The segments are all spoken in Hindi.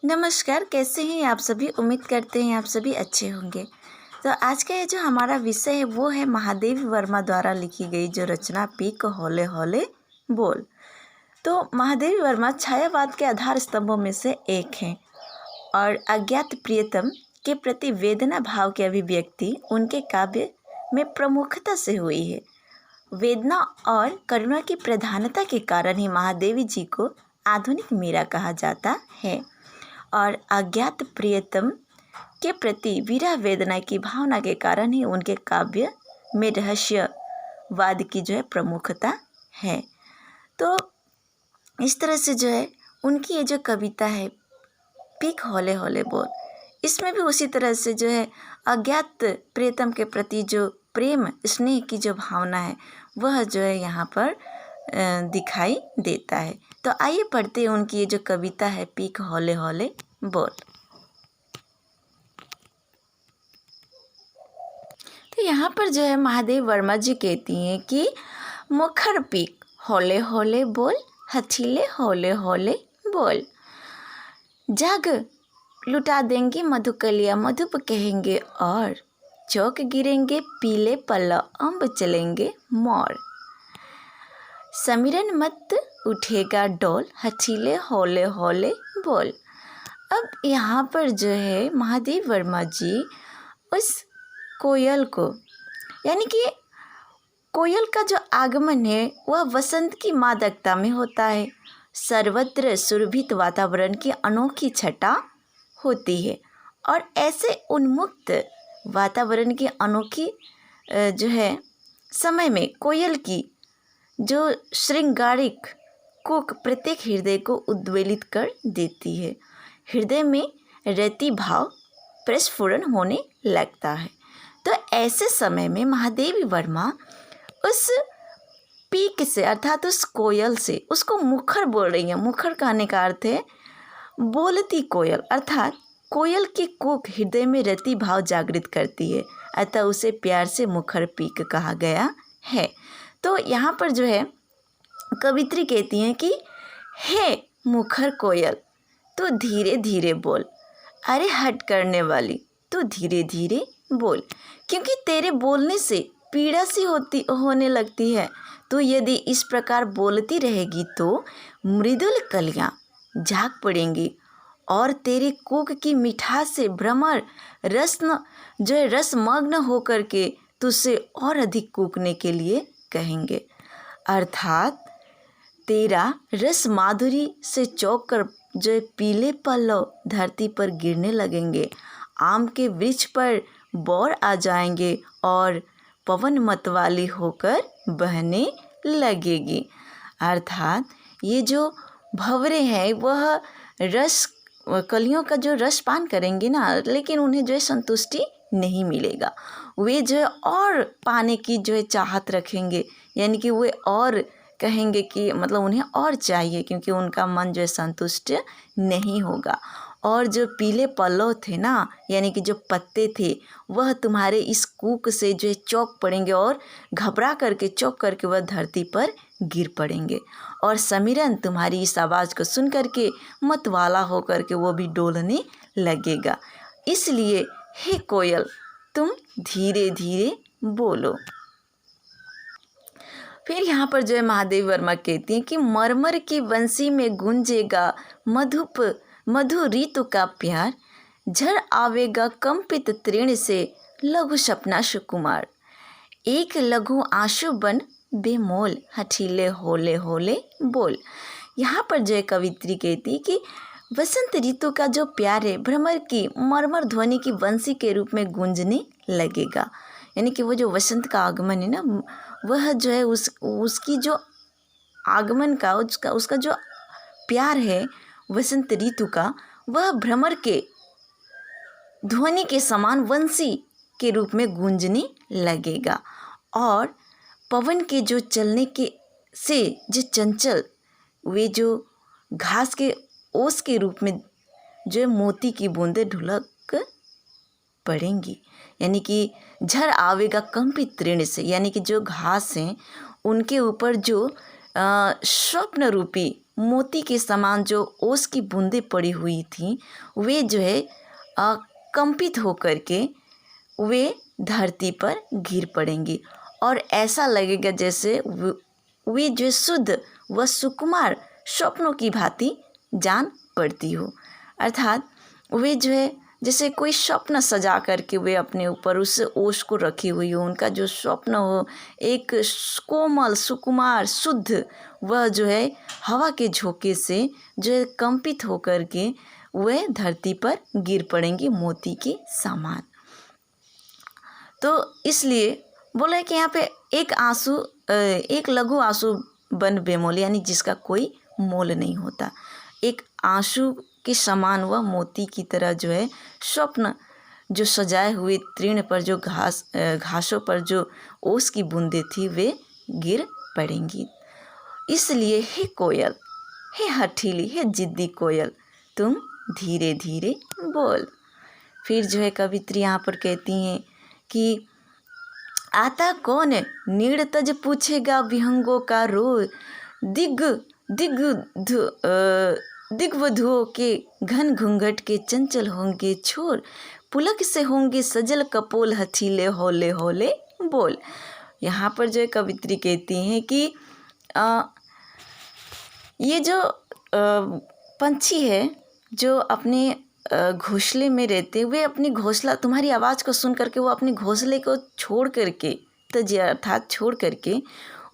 नमस्कार, कैसे हैं आप सभी। उम्मीद करते हैं आप सभी अच्छे होंगे। तो आज का ये जो हमारा विषय है वो है महादेवी वर्मा द्वारा लिखी गई जो रचना पीक हौले हौले बोल। तो महादेवी वर्मा छायावाद के आधार स्तंभों में से एक हैं और अज्ञात प्रियतम के प्रति वेदना भाव की अभिव्यक्ति उनके काव्य में प्रमुखता से हुई है। वेदना और करुणा की प्रधानता के कारण ही महादेवी जी को आधुनिक मीरा कहा जाता है और अज्ञात प्रियतम के प्रति विरह वेदना की भावना के कारण ही उनके काव्य में रहस्यवाद की जो है प्रमुखता है। तो इस तरह से जो है उनकी ये जो कविता है पीक हौले हौले बोल, इसमें भी उसी तरह से जो है अज्ञात प्रियतम के प्रति जो प्रेम स्नेह की जो भावना है वह जो है यहाँ पर दिखाई देता है। तो आइए पढ़ते हैं उनकी ये जो कविता है पीक हौले हौले बोल। तो यहाँ पर जो है महादेव वर्मा जी कहती हैं कि मुखर पीक हौले हौले बोल, हथीले हौले हौले बोल। जाग लुटा देंगे मधुकलिया मधुप कहेंगे और चौक गिरेंगे पीले पल्ला अम्ब चलेंगे मोर। समीरन मत उठेगा डोल, हथीले हौले हौले बोल। अब यहाँ पर जो है महादेव वर्मा जी उस कोयल को, यानी कि कोयल का जो आगमन है वह वसंत की मादकता में होता है। सर्वत्र सुरभित वातावरण की अनोखी छटा होती है और ऐसे उन्मुक्त वातावरण की अनोखी जो है समय में कोयल की जो श्रृंगारिक कूक प्रत्येक हृदय को उद्वेलित कर देती है। हृदय में रति भाव प्रस्फुरन होने लगता है। तो ऐसे समय में महादेवी वर्मा उस पीक से अर्थात उस कोयल से, उसको मुखर बोल रही है। मुखर कहने का अर्थ है बोलती कोयल, अर्थात कोयल की कूक हृदय में रति भाव जागृत करती है, अतः उसे प्यार से मुखर पीक कहा गया है। तो यहाँ पर जो है कवित्री कहती हैं कि हे मुखर कोयल तू धीरे धीरे बोल, अरे हट करने वाली तू धीरे धीरे बोल, क्योंकि तेरे बोलने से पीड़ा सी होने लगती है। तो यदि इस प्रकार बोलती रहेगी तो मृदुल कलियाँ झाग पड़ेंगी और तेरे कूक की मिठास से भ्रमर रसमग्न होकर के तुझसे और अधिक कूकने के लिए कहेंगे। अर्थात तेरा रस माधुरी से चौंक कर जो पीले पल्लव धरती पर गिरने लगेंगे, आम के वृक्ष पर बौर आ जाएंगे और पवन मतवाली होकर बहने लगेगी। अर्थात ये जो भंवरे हैं वह रस कलियों का जो रस पान करेंगे ना, लेकिन उन्हें जो है संतुष्टि नहीं मिलेगा। वे जो है और पाने की जो है चाहत रखेंगे, यानी कि वे और कहेंगे कि मतलब उन्हें और चाहिए, क्योंकि उनका मन जो है संतुष्ट नहीं होगा। और जो पीले पल्लव थे ना, यानी कि जो पत्ते थे, वह तुम्हारे इस कूक से जो है चौंक पड़ेंगे और घबरा करके चौंक करके वह धरती पर गिर पड़ेंगे। और समीरन तुम्हारी इस आवाज़ को सुन करके मतवाला होकर के वो भी डोलने लगेगा। इसलिए हे कोयल तुम धीरे धीरे बोलो। फिर यहाँ पर जो है महादेवी वर्मा कहती हैं कि मरमर की बंसी में गूंजेगा मधु ऋतु का प्यार, झड़ आवेगा कंपित तृण से लघु सपना सुकुमार। एक लघु आंसू बन बेमोल, हठीले होले होले बोल। यहाँ पर जो है कवित्री कहती है कि वसंत ऋतु का जो प्यार है भ्रमर की मरमर ध्वनि की बंसी के रूप में गूंजने लगेगा। यानी कि वो जो वसंत का आगमन है ना, वह जो है उसकी जो आगमन का उसका जो प्यार है वसंत ऋतु का, वह भ्रमर के ध्वनि के समान वंशी के रूप में गूंजने लगेगा। और पवन के जो चलने के से जो चंचल वे जो घास के ओस के रूप में जो मोती की बूंदें ढुलक पड़ेंगी। यानी कि झड़ आवेगा कंपित तृण से, यानी कि जो घास हैं उनके ऊपर जो स्वप्न रूपी मोती के समान जो ओस की बूंदें पड़ी हुई थी वे जो है कंपित होकर के वे धरती पर गिर पड़ेंगी और ऐसा लगेगा जैसे वे जो शुद्ध व सुकुमार स्वप्नों की भांति जान पड़ती हो। अर्थात वे जो है जैसे कोई स्वप्न सजा करके वे अपने ऊपर उस ओस को रखी हुई हो, उनका जो स्वप्न हो एक कोमल सुकुमार शुद्ध, वह जो है हवा के झोंके से जो है कंपित होकर के वह धरती पर गिर पड़ेंगी मोती के समान। तो इसलिए बोला है कि यहाँ पे एक लघु आंसू बन बेमोल, यानी जिसका कोई मोल नहीं होता। एक आंसू के समान वह मोती की तरह जो है स्वप्न जो सजाए हुए तृण पर जो घासों पर जो ओस की बूंदें थी वे गिर पड़ेंगी। इसलिए हे कोयल, हे हठीली, हे जिद्दी कोयल, तुम धीरे धीरे बोल। फिर जो है कवित्री यहाँ पर कहती हैं कि आता कौन नीड़ तज पूछेगा विहंगों का रो, दिग्वधुओं के घन घूंघट के चंचल होंगे छोर, पुलक से होंगे सजल कपोल हथीले होले होले बोल। यहाँ पर जो है कवित्री कहती हैं कि ये जो पंछी है जो अपने घोंसले में रहते हुए अपनी घोंसला तुम्हारी आवाज़ को सुन करके वो अपने घोंसले को छोड़ करके अर्थात छोड़ करके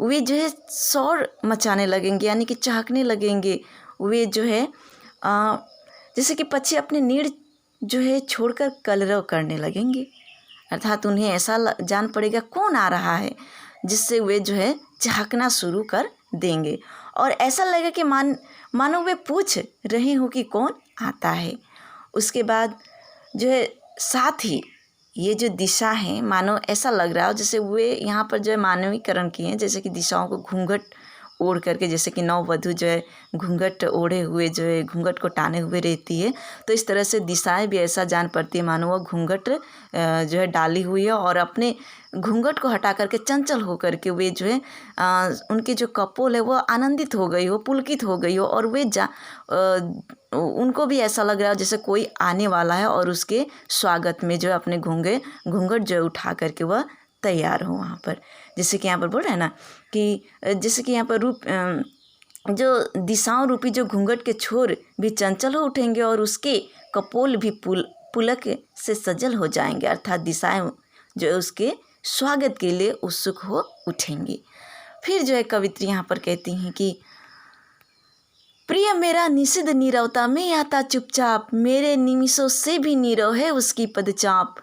वे जो है शोर मचाने लगेंगे, यानी कि चहकने लगेंगे। वे जो है जैसे कि पक्षी अपने नीड़ जो है छोड़कर कलरव करने लगेंगे, अर्थात उन्हें ऐसा जान पड़ेगा कौन आ रहा है, जिससे वे जो है चहकना शुरू कर देंगे और ऐसा लगेगा कि मानो वे पूछ रहे हो कि कौन आता है। उसके बाद जो है साथ ही ये जो दिशा है मानो ऐसा लग रहा हो जैसे वे यहाँ पर जो है मानवीकरण किए हैं, जैसे कि दिशाओं को घूंघट ओढ़ करके, जैसे कि नववधु जो है घूंघट ओढ़े हुए जो है घूंघट को टाने हुए रहती है, तो इस तरह से दिशाएं भी ऐसा जान पड़ती है मानो वो घूंघट जो है डाली हुई है और अपने घूंघट को हटा करके चंचल हो करके वे जो है उनके जो कपोल है वो आनंदित हो गई हो, पुलकित हो गई हो और वे उनको भी ऐसा लग रहा है जैसे कोई आने वाला है और उसके स्वागत में जो है अपने घूंघट जो है उठा करके वह तैयार हो वहाँ पर। जैसे कि यहाँ पर बोल रहे हैं ना कि जैसे कि यहाँ पर जो दिशाओं रूपी जो घूंघट के छोर भी चंचल हो उठेंगे और उसके कपोल भी पुलक से सजल हो जाएंगे, अर्थात दिशाएं जो है उसके स्वागत के लिए उत्सुक हो उठेंगी। फिर जो है कवित्री यहाँ पर कहती हैं कि प्रिय मेरा निषिद्ध नीरवता में आता चुपचाप, मेरे निमिषों से भी नीरव है उसकी पदचाप,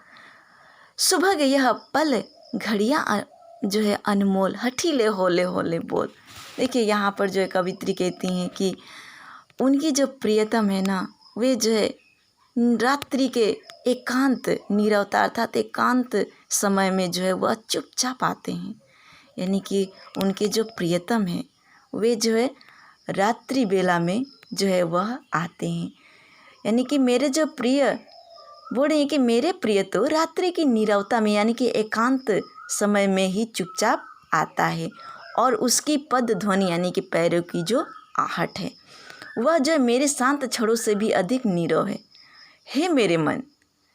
सुबह यह पल घड़ियाँ जो है अनमोल, हठीले होले होले बोल। देखिए यहाँ पर जो है कवित्री कहती हैं कि उनकी जो प्रियतम है ना वे जो है रात्रि के एकांत नीरवता अर्थात एकांत समय में जो है वह चुपचाप आते हैं, यानी कि उनके जो प्रियतम हैं वे जो है रात्रि बेला में जो है वह आते हैं, यानी कि मेरे जो प्रिय बोल रहे हैं कि मेरे प्रिय तो रात्रि की नीरवता में यानी कि एकांत समय में ही चुपचाप आता है और उसकी पद ध्वनि यानी कि पैरों की जो आहट है वह जो मेरे शांत क्षणों से भी अधिक नीरव है। हे मेरे मन,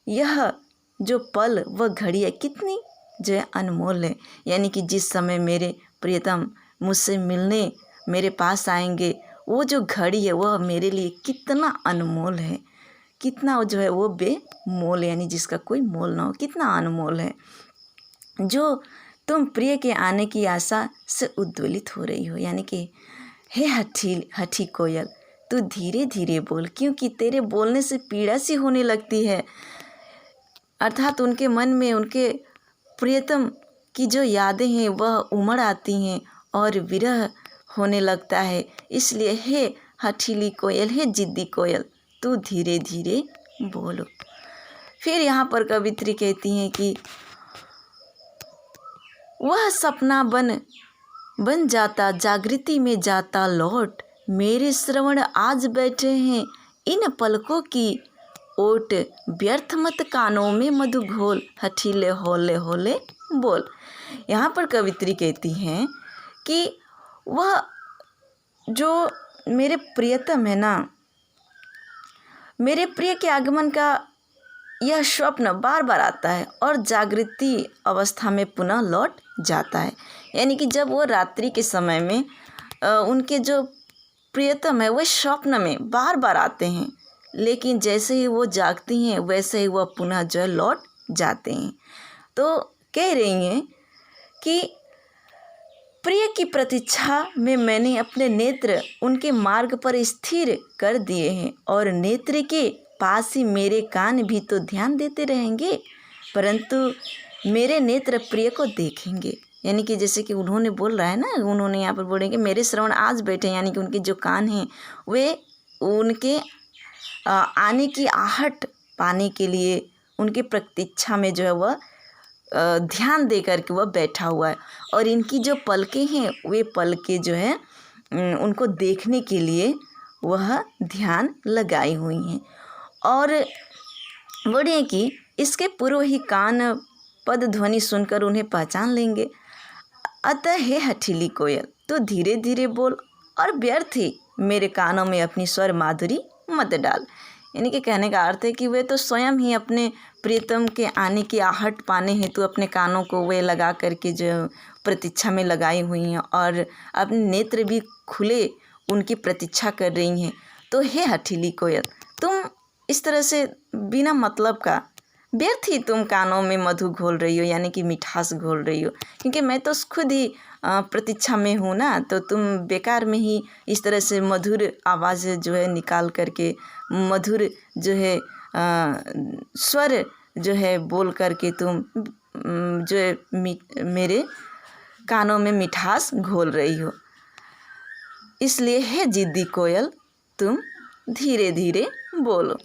यह जो पल व घड़ी है कितनी जो है अनमोल है, यानी कि जिस समय मेरे प्रियतम मुझसे मिलने मेरे पास आएंगे वो जो घड़ी है वह मेरे लिए कितना अनमोल है, कितना जो है वो बेमोल यानी जिसका कोई मोल ना हो, कितना अनमोल है, जो तुम प्रिय के आने की आशा से उद्वेलित हो रही हो। यानी कि हे हठी कोयल, तू धीरे धीरे बोल, क्योंकि तेरे बोलने से पीड़ा सी होने लगती है, अर्थात उनके मन में उनके प्रियतम की जो यादें हैं वह उमड़ आती हैं और विरह होने लगता है। इसलिए हे हठीली कोयल, हे जिद्दी कोयल, तू धीरे धीरे बोलो। फिर यहाँ पर कवित्री कहती हैं कि वह सपना बन जाता जागृति में जाता लौट, मेरे श्रवण आज बैठे हैं इन पलकों की ओट, व्यर्थ मत कानों में मधु घोल, हठीले होले होले बोल। यहाँ पर कवित्री कहती हैं कि वह जो मेरे प्रियतम है ना, मेरे प्रिय के आगमन का यह स्वप्न बार बार आता है और जागृति अवस्था में पुनः लौट जाता है। यानी कि जब वो रात्रि के समय में उनके जो प्रियतम है वह स्वप्न में बार बार आते हैं, लेकिन जैसे ही वो जागती हैं वैसे ही वह पुनः जो लौट जाते हैं। तो कह रही हैं कि प्रिय की प्रतीक्षा में मैंने अपने नेत्र उनके मार्ग पर स्थिर कर दिए हैं और नेत्र के पास ही मेरे कान भी तो ध्यान देते रहेंगे, परंतु मेरे नेत्र प्रिय को देखेंगे। यानी कि जैसे कि उन्होंने बोल रहा है ना, उन्होंने यहाँ पर बोलेंगे मेरे श्रवण आज बैठे, यानी कि उनके जो कान हैं वे उनके आने की आहट पाने के लिए उनकी प्रतीक्षा में जो है वह ध्यान दे करके वह बैठा हुआ है, और इनकी जो पलकें हैं वे पलकें जो है उनको देखने के लिए वह ध्यान लगाई हुई हैं। और बोलिए कि इसके पूर्व ही कान पद ध्वनि सुनकर उन्हें पहचान लेंगे। अतः हे हठीली कोयल, तो धीरे धीरे बोल और व्यर्थ ही मेरे कानों में अपनी स्वर माधुरी मत डाल। यानी कि कहने का अर्थ है कि वे तो स्वयं ही अपने प्रियतम के आने की आहट पाने हेतु अपने कानों को वे लगा करके जो प्रतीक्षा में लगाई हुई हैं और अपने नेत्र भी खुले उनकी प्रतीक्षा कर रही हैं। तो हे हठीली कोयल, तुम इस तरह से बिना मतलब का व्यर्थ ही तुम कानों में मधु घोल रही हो, यानी कि मिठास घोल रही हो, क्योंकि मैं तो खुद ही प्रतीक्षा में हूँ ना। तो तुम बेकार में ही इस तरह से मधुर आवाज़ जो है निकाल करके मधुर जो है स्वर जो है बोल करके तुम जो है मेरे कानों में मिठास घोल रही हो। इसलिए हे जिद्दी कोयल, तुम धीरे धीरे बोलो।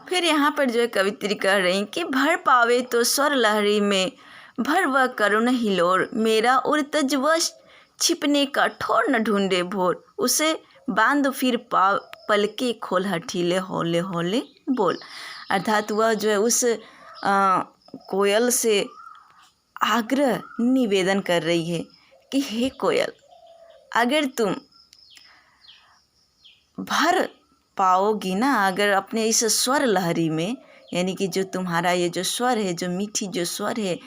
फिर यहाँ पर जो है कवित्री कह रही कि भर पावे तो स्वर लहरी में भर वह करुण हिलोर, मेरा उड़तजवश छिपने का ठोर न ढूंढे भोर, उसे बांध फिर पलके खोल हठीले हौले हौले बोल। अर्थात वह जो है उस कोयल से आग्रह निवेदन कर रही है कि हे कोयल, अगर तुम भर पाओगी ना, अगर अपने इस स्वर लहरी में, यानी कि जो तुम्हारा ये जो स्वर है, जो मीठी जो स्वर है,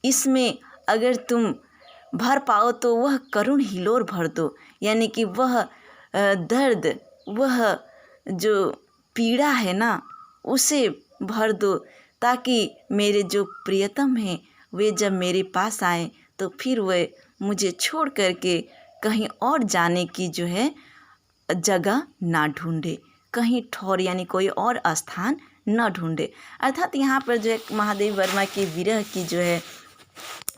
इसमें अगर तुम भर पाओ तो वह करुण हिलोर भर दो। यानी कि वह दर्द, वह जो पीड़ा है ना, उसे भर दो, ताकि मेरे जो प्रियतम हैं वे जब मेरे पास आए तो फिर वे मुझे छोड़ करके कहीं और जाने की जो है जगह ना ढूंढे, कहीं ठौर यानी कोई और स्थान न ढूंढे। अर्थात यहाँ पर जो है महादेव वर्मा की विरह की जो है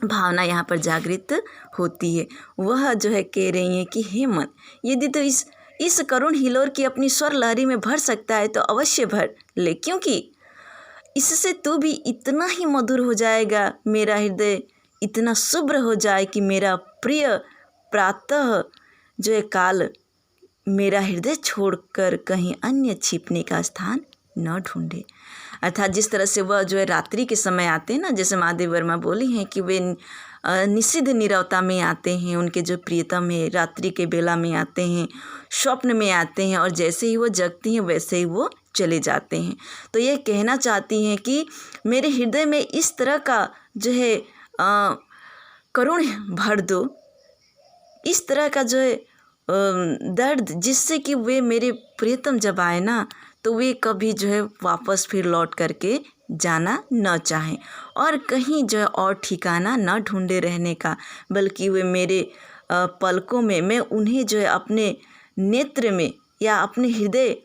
भावना यहाँ पर जागृत होती है। वह जो है कह रही है कि हे मन, यदि तो इस करुण हिलोर की अपनी स्वर लहरी में भर सकता है तो अवश्य भर ले, क्योंकि इससे तू भी इतना ही मधुर हो जाएगा, मेरा हृदय इतना शुभ्र हो जाए कि मेरा प्रिय प्रातः जो है काल मेरा हृदय छोड़कर कहीं अन्य छिपने का स्थान न ढूंढे। अर्थात जिस तरह से वह जो है रात्रि के समय आते हैं ना, जैसे महादेव वर्मा बोली हैं कि वे निषिद्ध नीरवता में आते हैं, उनके जो प्रियतम है रात्रि के बेला में आते हैं, स्वप्न में आते हैं, और जैसे ही वो जगती हैं वैसे ही वो चले जाते हैं। तो ये कहना चाहती हैं कि मेरे हृदय में इस तरह का जो है करुण भर दो, इस तरह का जो है दर्द, जिससे कि वे मेरे प्रियतम जब आए ना तो वे कभी जो है वापस फिर लौट करके जाना न चाहें और कहीं जो है और ठिकाना न ढूंढे रहने का, बल्कि वे मेरे पलकों में, मैं उन्हें जो है अपने नेत्र में या अपने हृदय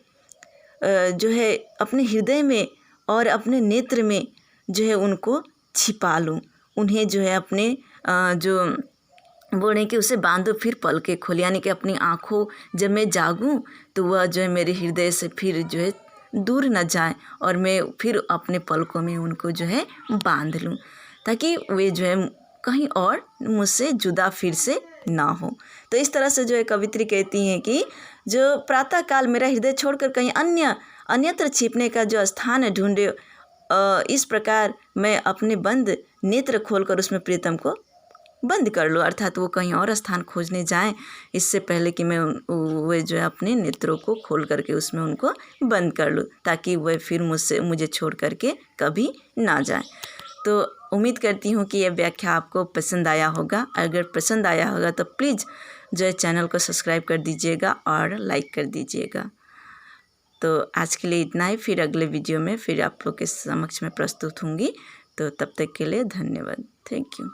जो है अपने हृदय में और अपने नेत्र में जो है उनको छिपा लूँ, उन्हें जो है अपने जो बोले कि उसे बांधो फिर पलके खोल, यानी कि अपनी आँखों जब मैं जागूं तो वह जो है मेरे हृदय से फिर जो है दूर न जाए और मैं फिर अपने पलकों में उनको जो है बांध लूं, ताकि वे जो है कहीं और मुझसे जुदा फिर से ना हो। तो इस तरह से जो है कवित्री कहती हैं कि जो प्रातःकाल मेरा हृदय छोड़कर कहीं अन्यत्र छिपने का जो स्थान ढूंढे, इस प्रकार मैं अपने बंद नेत्र खोलकर उसमें प्रीतम को बंद कर लो, अर्थात वो कहीं और स्थान खोजने जाएं इससे पहले कि मैं वह जो है अपने नेत्रों को खोल करके उसमें उनको बंद कर लूँ, ताकि वह फिर मुझे छोड़ करके कभी ना जाए। तो उम्मीद करती हूँ कि यह व्याख्या आपको पसंद आया होगा। अगर पसंद आया होगा तो प्लीज़ जो है चैनल को सब्सक्राइब कर दीजिएगा और लाइक कर दीजिएगा। तो आज के लिए इतना ही, फिर अगले वीडियो में फिर आप लोग के समक्ष में प्रस्तुत होंगी। तो तब तक के लिए धन्यवाद। Thank you.